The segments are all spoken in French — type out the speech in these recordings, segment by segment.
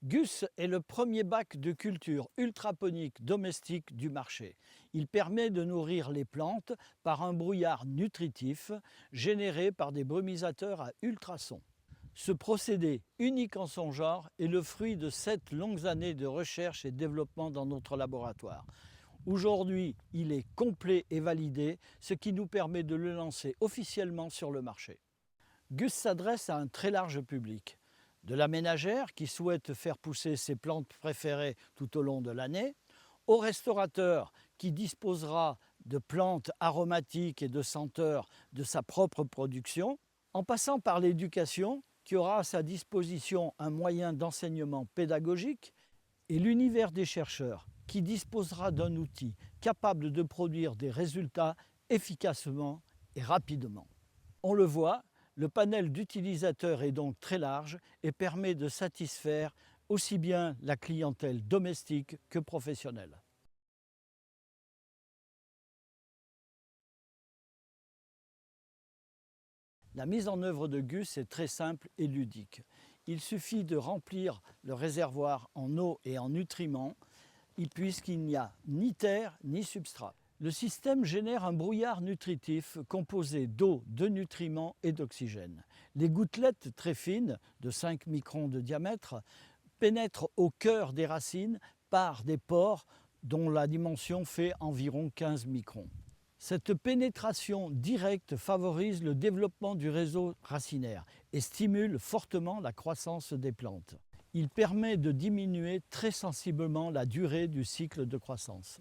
Gus est le premier bac de culture ultraponique domestique du marché. Il permet de nourrir les plantes par un brouillard nutritif généré par des brumisateurs à ultrasons. Ce procédé, unique en son genre, est le fruit de 7 longues années de recherche et développement dans notre laboratoire. Aujourd'hui, il est complet et validé, ce qui nous permet de le lancer officiellement sur le marché. Gus s'adresse à un très large public. De la ménagère qui souhaite faire pousser ses plantes préférées tout au long de l'année, au restaurateur qui disposera de plantes aromatiques et de senteurs de sa propre production, en passant par l'éducation qui aura à sa disposition un moyen d'enseignement pédagogique, et l'univers des chercheurs qui disposera d'un outil capable de produire des résultats efficacement et rapidement. On le voit, le panel d'utilisateurs est donc très large et permet de satisfaire aussi bien la clientèle domestique que professionnelle. La mise en œuvre de Gus est très simple et ludique. Il suffit de remplir le réservoir en eau et en nutriments, puisqu'il n'y a ni terre ni substrat. Le système génère un brouillard nutritif composé d'eau, de nutriments et d'oxygène. Les gouttelettes très fines, de 5 microns de diamètre, pénètrent au cœur des racines par des pores dont la dimension fait environ 15 microns. Cette pénétration directe favorise le développement du réseau racinaire et stimule fortement la croissance des plantes. Il permet de diminuer très sensiblement la durée du cycle de croissance.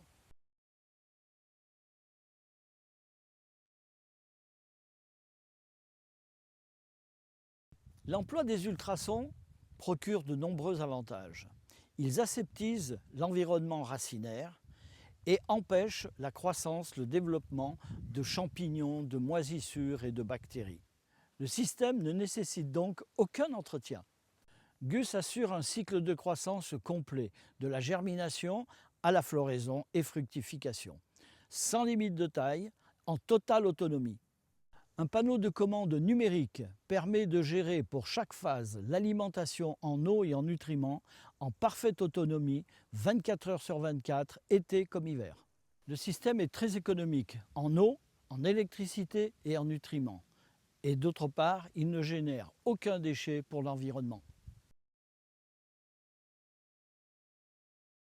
L'emploi des ultrasons procure de nombreux avantages. Ils aseptisent l'environnement racinaire et empêchent la croissance, le développement de champignons, de moisissures et de bactéries. Le système ne nécessite donc aucun entretien. Gus assure un cycle de croissance complet, de la germination à la floraison et fructification, sans limite de taille, en totale autonomie. Un panneau de commande numérique permet de gérer pour chaque phase l'alimentation en eau et en nutriments en parfaite autonomie 24 heures sur 24, été comme hiver. Le système est très économique en eau, en électricité et en nutriments. Et d'autre part, il ne génère aucun déchet pour l'environnement.